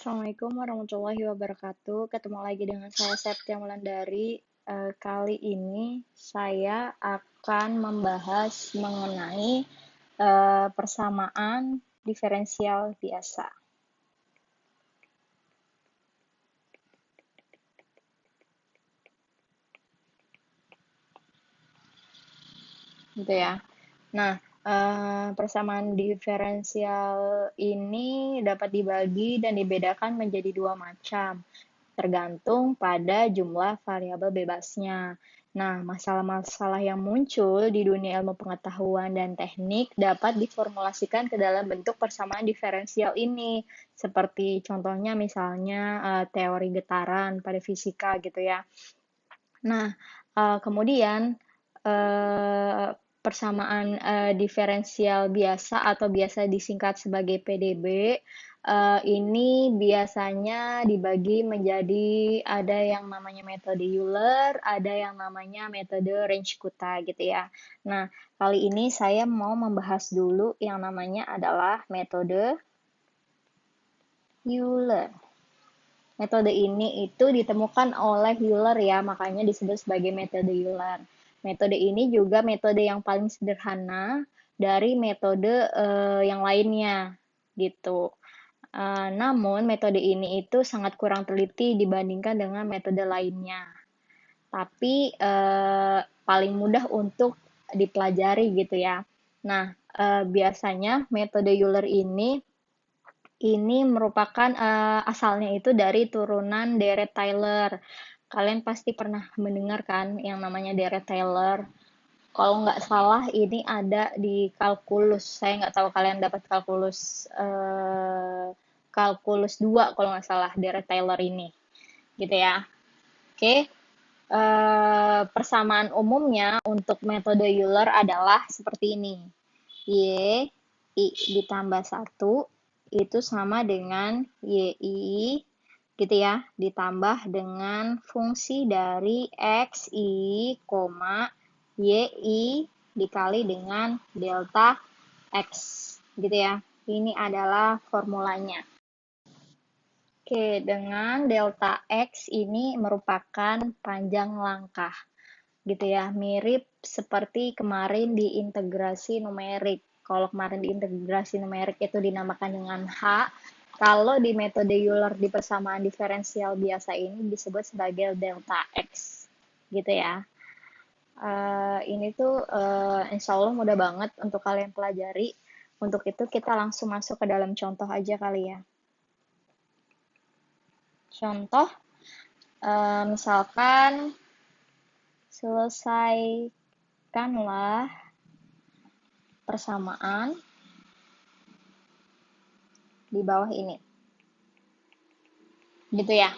Assalamualaikum warahmatullahi wabarakatuh. Ketemu lagi dengan saya Septia Wulandari. Kali ini saya akan membahas mengenai persamaan diferensial biasa, gitu ya. Nah, persamaan diferensial ini dapat dibagi dan dibedakan menjadi dua macam, tergantung pada jumlah variabel bebasnya. Nah, masalah-masalah yang muncul di dunia ilmu pengetahuan dan teknik dapat diformulasikan ke dalam bentuk persamaan diferensial ini, seperti contohnya misalnya teori getaran pada fisika gitu ya. Nah, kemudian persamaan diferensial biasa atau biasa disingkat sebagai PDB ini biasanya dibagi menjadi ada yang namanya metode Euler, ada yang namanya metode Runge-Kutta gitu ya. Nah, kali ini saya mau membahas dulu yang namanya adalah metode Euler. Metode ini itu ditemukan oleh Euler ya, makanya disebut sebagai metode Euler. Metode ini juga metode yang paling sederhana dari metode yang lainnya gitu. Namun metode ini itu sangat kurang teliti dibandingkan dengan metode lainnya. Tapi paling mudah untuk dipelajari gitu ya. Nah, biasanya metode Euler ini merupakan asalnya itu dari turunan deret Taylor. Kalian pasti pernah mendengar kan yang namanya deret Taylor. Kalau nggak salah ini ada di kalkulus. Saya nggak tahu kalian dapat kalkulus 2 kalau nggak salah deret Taylor ini. Gitu ya. Oke. Persamaan umumnya untuk metode Euler adalah seperti ini. Y I ditambah 1 itu sama dengan YI gitu ya, ditambah dengan fungsi dari XI, YI dikali dengan delta X gitu ya. Ini adalah formulanya. Oke, dengan delta X ini merupakan panjang langkah gitu ya, mirip seperti kemarin di integrasi numerik. Kalau kemarin di integrasi numerik itu dinamakan dengan H, kalau di metode Euler di persamaan diferensial biasa ini disebut sebagai delta X, gitu ya. Ini tuh insya Allah mudah banget untuk kalian pelajari. Untuk itu kita langsung masuk ke dalam contoh aja kali ya. Contoh, misalkan selesaikanlah persamaan di bawah ini. Gitu ya.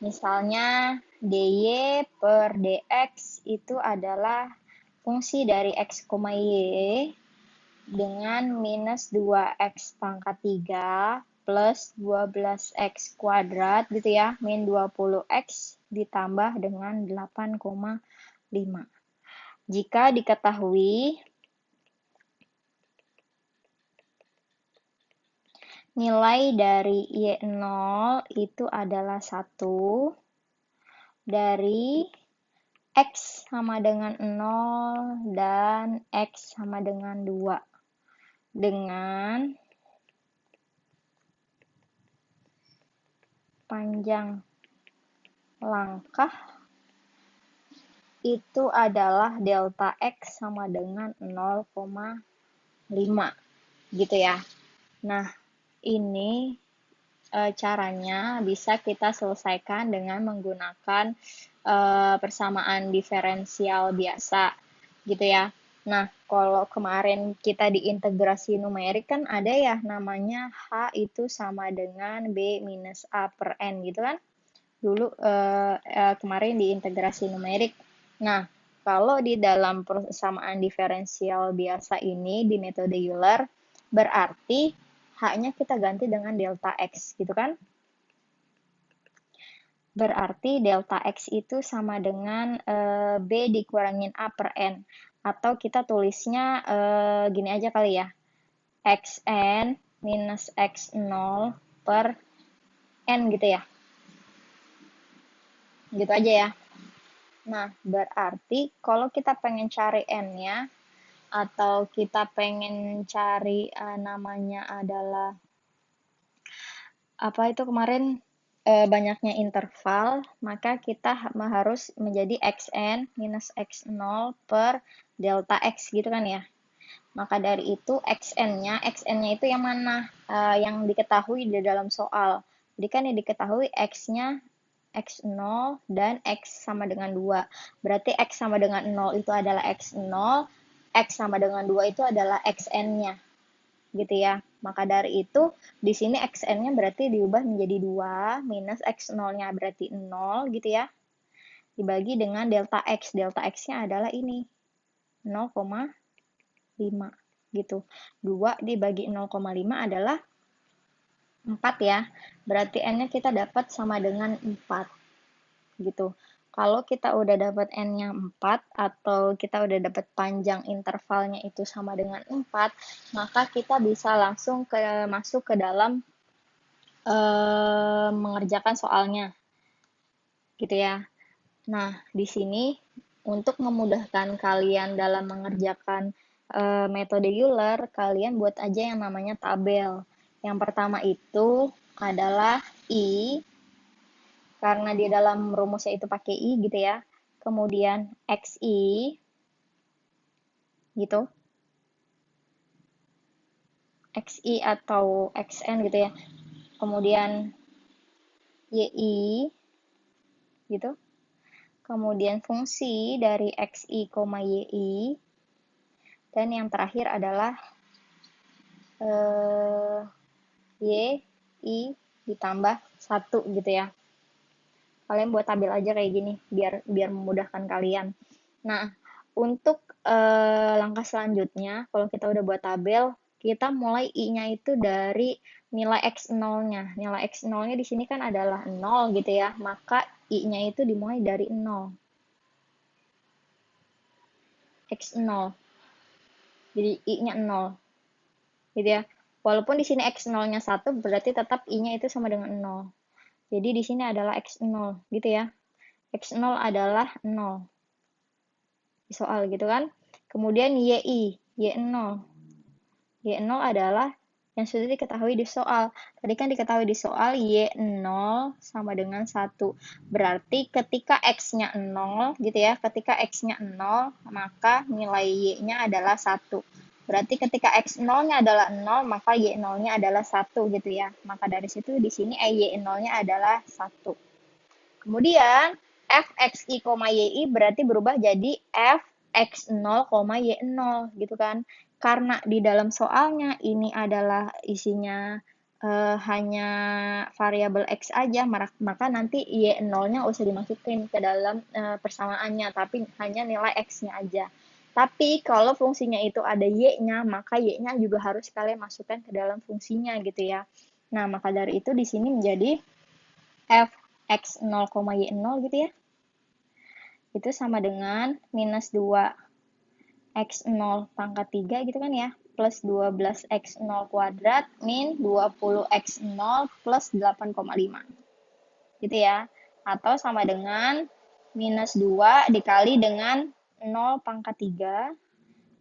Misalnya dy per dx itu adalah fungsi dari x, y dengan minus 2x pangkat 3 plus 12x kuadrat gitu ya, min 20x ditambah dengan 8,5. Jika diketahui nilai dari Y0 itu adalah 1, dari X sama dengan 0 dan X sama dengan 2. Dengan panjang langkah itu adalah delta X sama dengan 0,5 gitu ya. Nah, ini caranya bisa kita selesaikan dengan menggunakan persamaan diferensial biasa gitu ya. Nah, kalau kemarin kita di integrasi numerik kan ada ya namanya H itu sama dengan B minus A per N gitu kan. Dulu kemarin di integrasi numerik. Nah, kalau di dalam persamaan diferensial biasa ini di metode Euler, berarti H-nya kita ganti dengan delta X gitu kan. Berarti delta X itu sama dengan B dikurangin A per N. Atau kita tulisnya gini aja kali ya. Xn minus X0 per N gitu ya. Gitu aja ya. Nah, berarti kalau kita pengen cari N-nya, atau kita pengen cari namanya adalah apa itu kemarin banyaknya interval, maka kita harus menjadi xn minus x0 per delta x gitu kan ya. Maka dari itu xn-nya itu yang mana? Yang diketahui di dalam soal. Jadi kan yang diketahui x-nya x0 dan x sama dengan 2. Berarti x sama dengan 0 itu adalah x0, x sama dengan 2 itu adalah xn-nya. Gitu ya. Maka dari itu di sini xn-nya berarti diubah menjadi 2 minus x0-nya berarti 0 gitu ya. Dibagi dengan delta x. Delta x-nya adalah ini 0,5 gitu. 2 dibagi 0,5 adalah 4 ya. Berarti n-nya kita dapat sama dengan 4 gitu. Kalau kita udah dapat n-nya 4 atau kita udah dapat panjang intervalnya itu sama dengan 4, maka kita bisa langsung masuk ke dalam mengerjakan soalnya. Gitu ya. Nah, di sini untuk memudahkan kalian dalam mengerjakan metode Euler, kalian buat aja yang namanya tabel. Yang pertama itu adalah I, karena di dalam rumusnya itu pakai I gitu ya. Kemudian XI, gitu. XI atau XN gitu ya. Kemudian YI, gitu. Kemudian fungsi dari XI, YI. Dan yang terakhir adalah YI ditambah 1 gitu ya. Kalian buat tabel aja kayak gini biar memudahkan kalian. Nah, untuk langkah selanjutnya kalau kita udah buat tabel, kita mulai I-nya itu dari nilai X0-nya. Nilai X0-nya di sini kan adalah 0 gitu ya. Maka I-nya itu dimulai dari 0. X0. Jadi I-nya 0. Gitu ya. Walaupun di sini X0-nya 1 berarti tetap I-nya itu sama dengan 0. Jadi di sini adalah X0 gitu ya. X0 adalah 0. Di soal gitu kan. Kemudian YI, Y0. Y0 adalah yang sudah diketahui di soal. Tadi kan diketahui di soal Y0 sama dengan 1. Berarti ketika X-nya 0 gitu ya, ketika X-nya 0, maka nilai Y-nya adalah 1. Berarti ketika X0-nya adalah 0, maka Y0-nya adalah 1 gitu ya. Maka dari situ di sini Y0-nya adalah 1. Kemudian fxi, yi berarti berubah jadi fx0, y0 gitu kan. Karena di dalam soalnya ini adalah isinya hanya variabel x aja, maka nanti y0-nya usah dimasukin ke dalam persamaannya, tapi hanya nilai x-nya aja. Tapi kalau fungsinya itu ada y-nya, maka y-nya juga harus kalian masukkan ke dalam fungsinya gitu ya. Nah, maka dari itu di sini menjadi f x0, y0 gitu ya. Itu sama dengan minus 2 x0 pangkat 3 gitu kan ya. Plus 12 x0 kuadrat min 20 x0 plus 8,5. Gitu ya. Atau sama dengan minus 2 dikali dengan 0 pangkat 3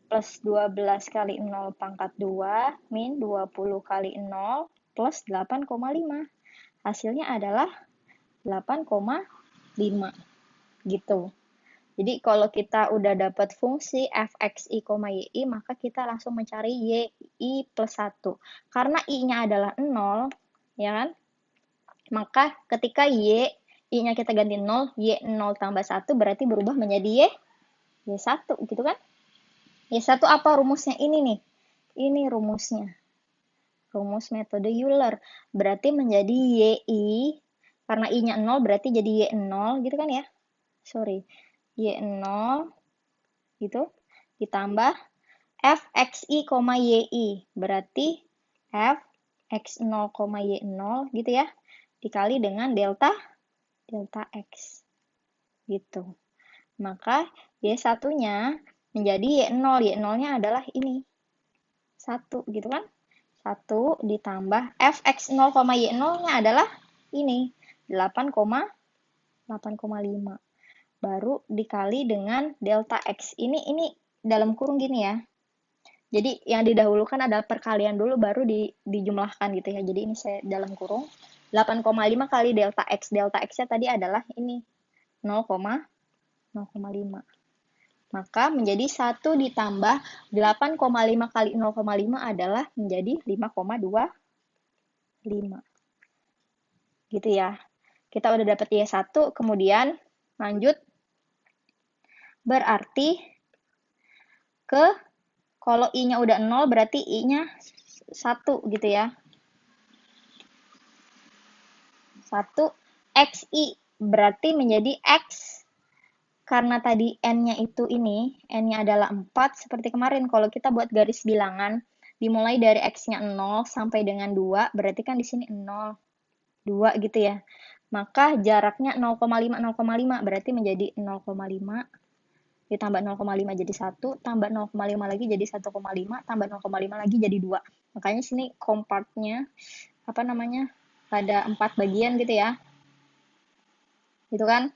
plus 12 kali 0 pangkat 2 min 20 kali 0 plus 8,5. Hasilnya adalah 8,5 gitu. Jadi kalau kita udah dapat fungsi fxi, yi, maka kita langsung mencari yi plus 1. Karena i-nya adalah 0, ya kan? Maka ketika i-nya kita ganti 0, y0 tambah 1 berarti berubah menjadi y1 gitu kan? Y1 apa rumusnya ini nih? Ini rumusnya. Rumus metode Euler. Berarti menjadi yi, karena i-nya 0 berarti jadi y0 gitu kan ya? Sorry. Y0 gitu ditambah fxi, yi berarti fx0, y0 gitu ya dikali dengan delta x gitu. Maka y1-nya menjadi y0. Y0-nya adalah ini 1 gitu kan. 1 ditambah fx0, y0-nya adalah ini 8,5. Baru dikali dengan delta X. Ini dalam kurung gini ya. Jadi yang didahulukan adalah perkalian dulu baru dijumlahkan gitu ya. Jadi ini saya dalam kurung 8,5 kali delta X. Delta X-nya tadi adalah ini 0,5. Maka menjadi 1 ditambah 8,5 kali 0,5 adalah menjadi 5,25. Gitu ya. Kita udah dapat Y1, kemudian lanjut. Berarti kalau I-nya udah 0, berarti I-nya 1 gitu ya. 1 XI berarti menjadi X. Karena tadi N-nya itu N-nya adalah 4, seperti kemarin kalau kita buat garis bilangan, dimulai dari X-nya 0 sampai dengan 2, berarti kan di sini 0, 2 gitu ya. Maka jaraknya 0,5, 0,5, berarti menjadi 0,5, ditambah 0,5 jadi 1, tambah 0,5 lagi jadi 1,5, tambah 0,5 lagi jadi 2. Makanya sini compartnya, ada 4 bagian gitu ya. Gitu kan?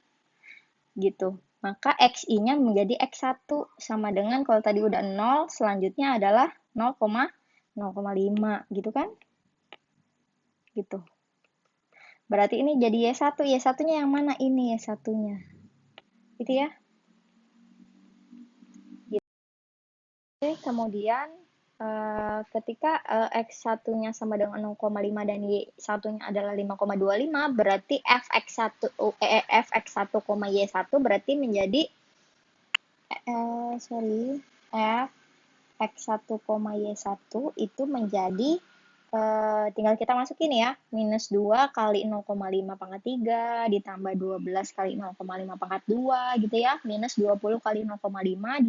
Gitu. Maka XI-nya menjadi X1 sama dengan kalau tadi udah 0, selanjutnya adalah 0,5 gitu kan? Gitu. Berarti ini jadi Y1. Y1-nya yang mana? Ini Y1-nya. Gitu ya. Gitu. Oke, kemudian ketika X1-nya sama dengan 0,5 dan Y1-nya adalah 5,25, berarti Fx1, Y1 berarti menjadi Fx1, Y1 itu menjadi tinggal kita masukin ya, minus 2 kali 0,5 pangkat 3 ditambah 12 kali 0,5 pangkat 2 gitu ya, minus 20 kali 0,5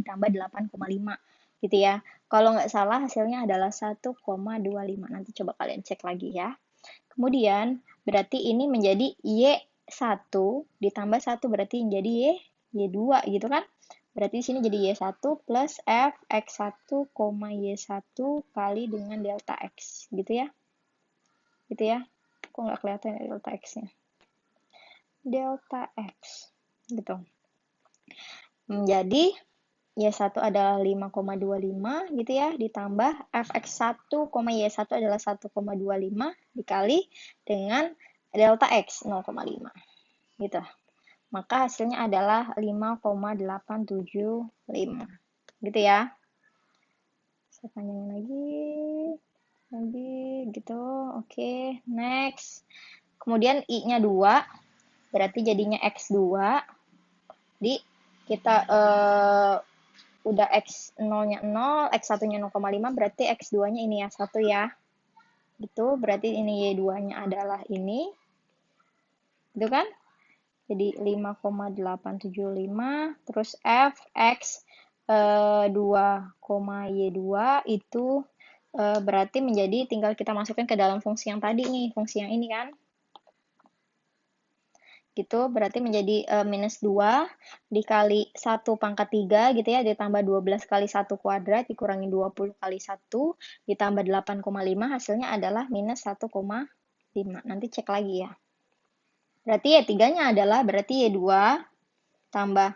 ditambah 8,5 gitu ya. Kalau nggak salah hasilnya adalah 1,25. Nanti coba kalian cek lagi ya. Kemudian berarti ini menjadi Y1 ditambah 1 berarti menjadi Y2 gitu kan. Berarti di sini jadi Y1 plus Fx1, Y1 kali dengan delta X. Gitu ya. Gitu ya. Kok nggak kelihatan ya delta X-nya. Delta X. Gitu. Menjadi Y1 adalah 5,25 gitu ya. Ditambah Fx1, Y1 adalah 1,25 dikali dengan delta X 0,5. Gitu. Maka hasilnya adalah 5,875. Gitu ya. Saya panjangin lagi gitu. Oke, next. Kemudian I-nya 2, berarti jadinya X2. Jadi kita udah X0-nya 0, X1-nya 0,5, berarti X2-nya ini ya 1 ya. Gitu, berarti ini Y2-nya adalah ini. Gitu kan? Jadi 5,875 terus Fx 2,Y2 itu berarti menjadi tinggal kita masukkan ke dalam fungsi yang tadi nih, fungsi yang ini kan. Gitu, berarti menjadi minus 2 dikali 1 pangkat 3 gitu ya, ditambah 12 kali 1 kuadrat dikurangi 20 kali 1 ditambah 8,5 hasilnya adalah minus 1,5. Nanti cek lagi ya. Berarti Y3-nya adalah berarti Y2 tambah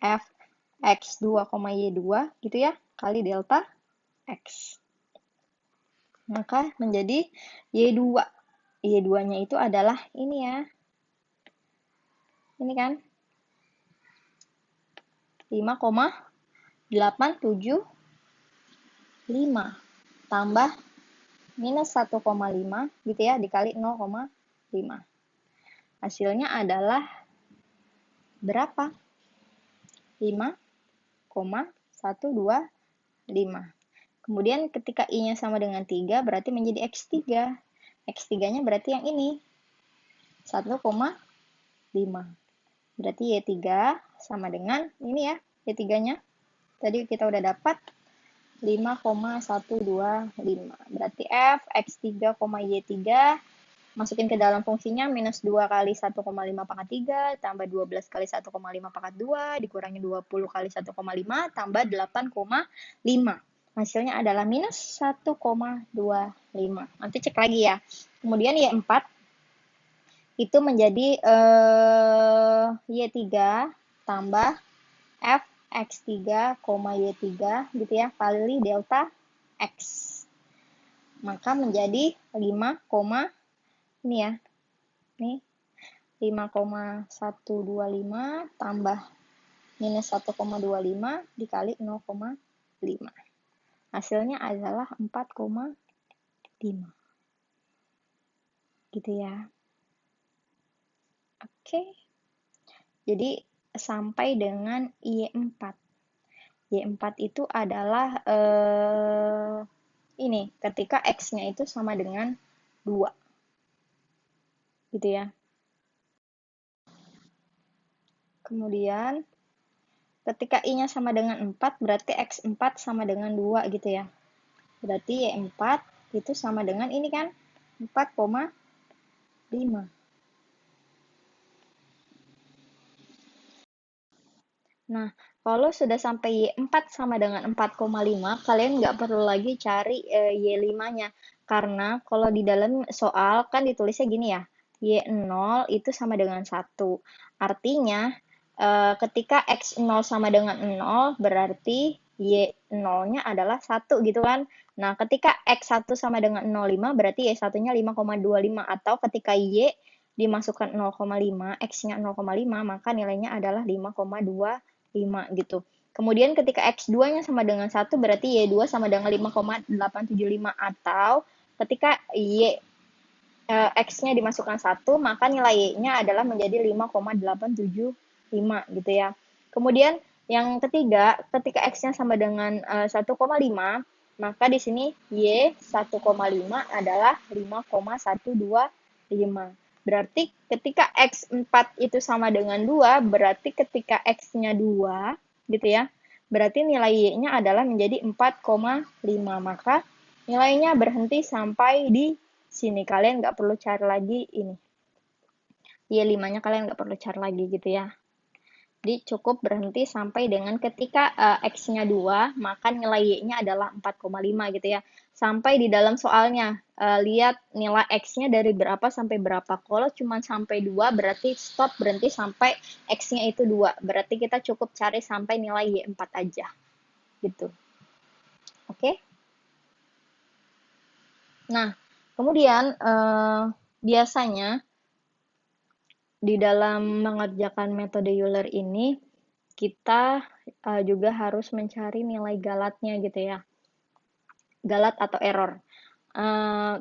Fx2, Y2 gitu ya, kali delta X. Maka menjadi Y2. Y2-nya itu adalah ini ya. Ini kan 5,875 tambah minus 1,5 gitu ya, dikali 0,5. Hasilnya adalah berapa? 5,125. Kemudian ketika I-nya sama dengan 3, berarti menjadi X3. X3-nya berarti yang ini, 1,5. Berarti Y3 sama dengan ini ya, Y3-nya. Tadi kita udah dapat 5,125. Berarti F, X3, Y3, masukin ke dalam fungsinya minus 2 kali 1,5 pangkat 3, tambah 12 kali 1,5 pangkat 2, dikurangi 20 kali 1,5, tambah 8,5. Hasilnya adalah minus 1,25. Nanti cek lagi ya. Kemudian Y4. itu menjadi Y3 tambah F X3, Y3 gitu ya, kali delta X. Maka menjadi 5, ini ya, ini 5,125 tambah minus 1,25 dikali 0,5. Hasilnya adalah 4,5. Gitu ya. Oke. Jadi sampai dengan Y4. Y4 itu adalah ini ketika X-nya itu sama dengan 2. Gitu ya. Kemudian ketika I-nya sama dengan 4, berarti X4 sama dengan 2 gitu ya. Berarti Y4 itu sama dengan ini kan 4,5. Nah, kalau sudah sampai Y4 sama dengan 4,5, kalian nggak perlu lagi cari Y5-nya. Karena kalau di dalam soal kan ditulisnya gini ya, Y0 itu sama dengan 1. Artinya, ketika X0 sama dengan 0, berarti Y0-nya adalah 1 gitu kan. Nah, ketika X1 sama dengan 0,5, berarti Y1-nya 5,25. Atau ketika Y dimasukkan 0,5, X-nya 0,5, maka nilainya adalah 5,25 gitu. Kemudian ketika X2-nya sama dengan 1, berarti Y2 sama dengan 5,875. Atau ketika X-nya dimasukkan 1, maka nilai Y-nya adalah menjadi 5,875 gitu ya. Kemudian yang ketiga, ketika X-nya sama dengan 1,5, maka di sini Y 1,5 adalah 5,125. Berarti ketika X4 itu sama dengan 2, berarti ketika X-nya 2, gitu ya, berarti nilai Y-nya adalah menjadi 4,5. Maka nilainya berhenti sampai di sini. Kalian nggak perlu cari lagi ini. Y5-nya kalian nggak perlu cari lagi gitu ya. Jadi cukup berhenti sampai dengan ketika X-nya 2, maka nilai Y-nya adalah 4,5 gitu ya. Sampai di dalam soalnya, lihat nilai X-nya dari berapa sampai berapa. Kalau cuma sampai 2, berarti stop, berhenti sampai X-nya itu 2. Berarti kita cukup cari sampai nilai Y4 aja. Gitu. Oke? Nah, kemudian biasanya di dalam mengerjakan metode Euler ini, kita juga harus mencari nilai galatnya gitu ya. Galat atau error.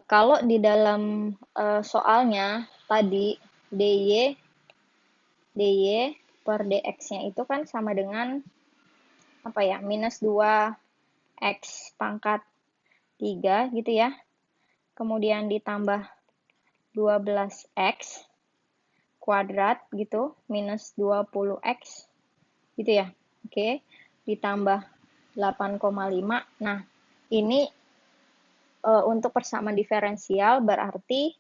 Kalau di dalam soalnya tadi dy per dx-nya itu kan sama dengan apa ya? Minus 2x pangkat 3 gitu ya. Kemudian ditambah 12x kuadrat gitu, minus 20x gitu ya. Oke, ditambah 8,5. Nah, ini untuk persamaan diferensial berarti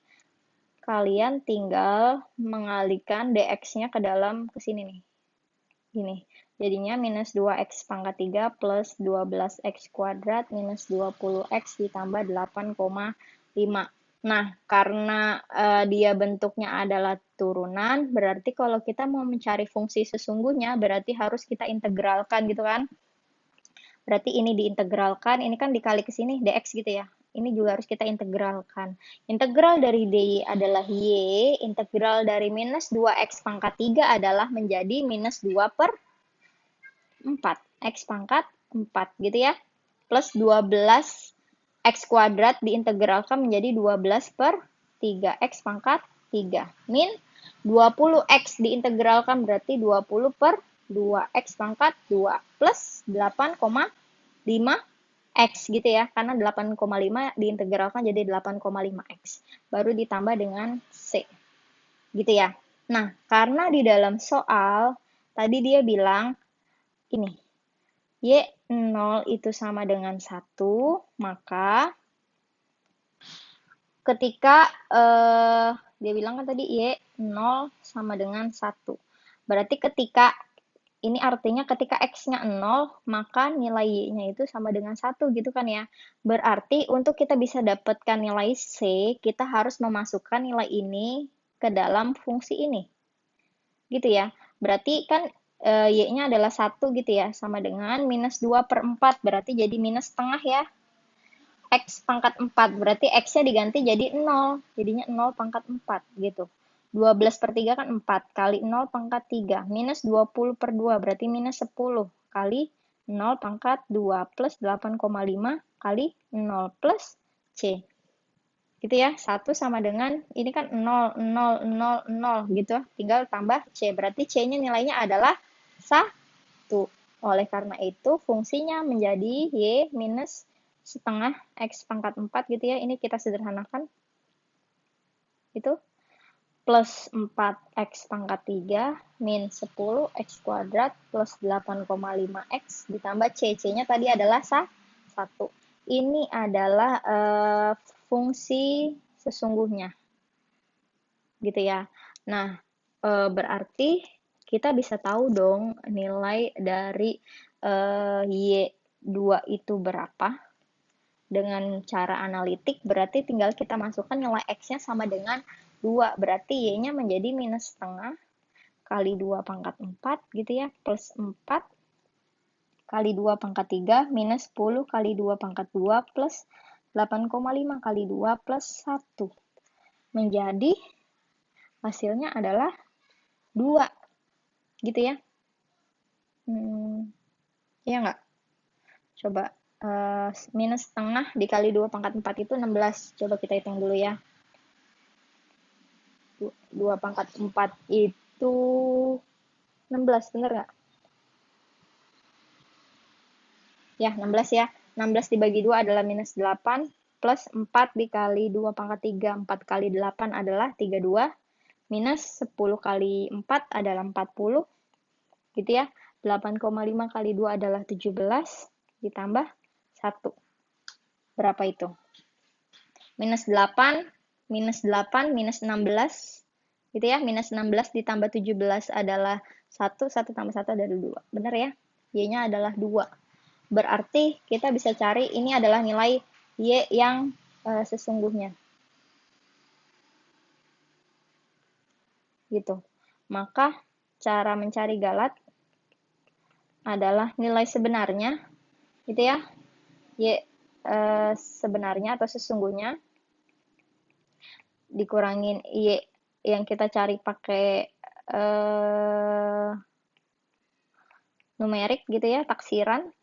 kalian tinggal mengalihkan dx-nya ke dalam ke sini nih. Gini. Jadinya minus 2x pangkat 3 plus 12x kuadrat minus 20x ditambah 8,5. Nah, karena dia bentuknya adalah turunan, berarti kalau kita mau mencari fungsi sesungguhnya, berarti harus kita integralkan gitu kan. Berarti ini diintegralkan, ini kan dikali ke sini, dx gitu ya. Ini juga harus kita integralkan. Integral dari dy adalah y, integral dari minus 2x pangkat 3 adalah menjadi minus 2 per 4. X pangkat 4 gitu ya. Plus 12 X kuadrat diintegralkan menjadi 12 per 3. X pangkat 3. Min 20X diintegralkan berarti 20 per 2. X pangkat 2. Plus 8,5 X gitu ya. Karena 8,5 diintegralkan jadi 8,5X. Baru ditambah dengan C. Gitu ya. Nah, karena di dalam soal, tadi dia bilang, ini, Y0 itu sama dengan 1, maka ketika dia bilang kan tadi Y0 sama dengan 1. Berarti ketika ini artinya ketika X-nya 0, maka nilai Y-nya itu sama dengan 1 gitu kan ya. Berarti untuk kita bisa dapatkan nilai C, kita harus memasukkan nilai ini ke dalam fungsi ini. Gitu ya. Berarti kan Y-nya adalah 1 gitu ya, sama dengan minus 2/4, berarti jadi minus setengah ya. X pangkat 4, berarti X-nya diganti jadi 0, jadinya 0 pangkat 4 gitu. 12/3 kan 4, kali 0 pangkat 3, minus 20/2, berarti minus 10, kali 0 pangkat 2, plus 8,5 kali 0 plus C. Gitu ya, 1 sama dengan, ini kan 0, 0, 0, 0 gitu, tinggal tambah C, berarti C-nya nilainya adalah 1. Oleh karena itu, fungsinya menjadi Y minus setengah X pangkat 4 gitu ya, ini kita sederhanakan, itu plus 4X pangkat 3 min 10 X kuadrat plus 8,5 X ditambah C. C-nya tadi adalah 1. Ini adalah fungsi sesungguhnya. Gitu ya. Nah, berarti kita bisa tahu dong nilai dari Y2 itu berapa. Dengan cara analitik, berarti tinggal kita masukkan nilai X-nya sama dengan 2. Berarti Y-nya menjadi minus setengah kali 2 pangkat 4 gitu ya, plus 4 kali 2 pangkat 3 minus 10 kali 2 pangkat 2 plus 8,5 kali 2 plus 1. Menjadi hasilnya adalah 2. Gitu ya. Iya nggak? Coba minus setengah dikali 2 pangkat 4 itu 16. Coba kita hitung dulu ya. 2 pangkat 4 itu 16, bener nggak? Ya, 16 ya. 16 dibagi 2 adalah minus 8, plus 4 dikali 2 pangkat 3, 4 kali 8 adalah 32, minus 10 kali 4 adalah 40, gitu ya. 8,5 kali 2 adalah 17, ditambah 1. Berapa itu? Minus 8, minus 8, minus 16, gitu ya. Minus 16 ditambah 17 adalah 1, 1 tambah 1 adalah 2. Benar ya? Y-nya adalah 2. Berarti kita bisa cari ini adalah nilai Y yang sesungguhnya. Gitu. Maka cara mencari galat adalah nilai sebenarnya, gitu ya. Y sebenarnya atau sesungguhnya dikurangin Y yang kita cari pakai numerik gitu ya, taksiran,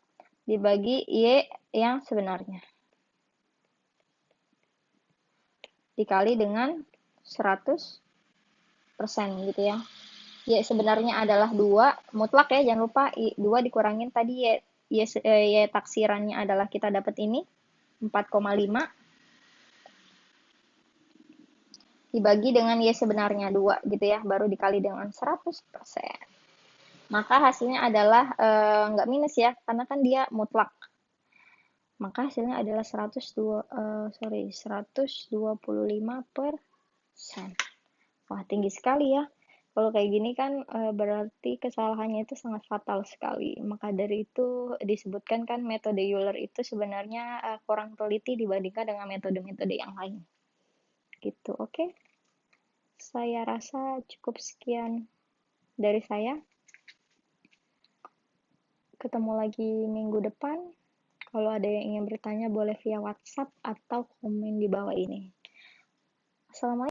dibagi Y yang sebenarnya. Dikali dengan 100% gitu ya. Y sebenarnya adalah 2, mutlak ya, jangan lupa 2 dikurangin tadi Y taksirannya adalah kita dapat ini, 4,5. Dibagi dengan Y sebenarnya 2 gitu ya, baru dikali dengan 100%. Maka hasilnya adalah nggak minus ya, karena kan dia mutlak. Maka hasilnya adalah 125%. Wah, tinggi sekali ya. Kalau kayak gini kan berarti kesalahannya itu sangat fatal sekali. Maka dari itu disebutkan kan metode Euler itu sebenarnya kurang teliti dibandingkan dengan metode-metode yang lain. Gitu, oke? Saya rasa cukup sekian dari saya. Ketemu lagi minggu depan. Kalau ada yang ingin bertanya boleh via WhatsApp atau komen di bawah ini. Assalamualaikum.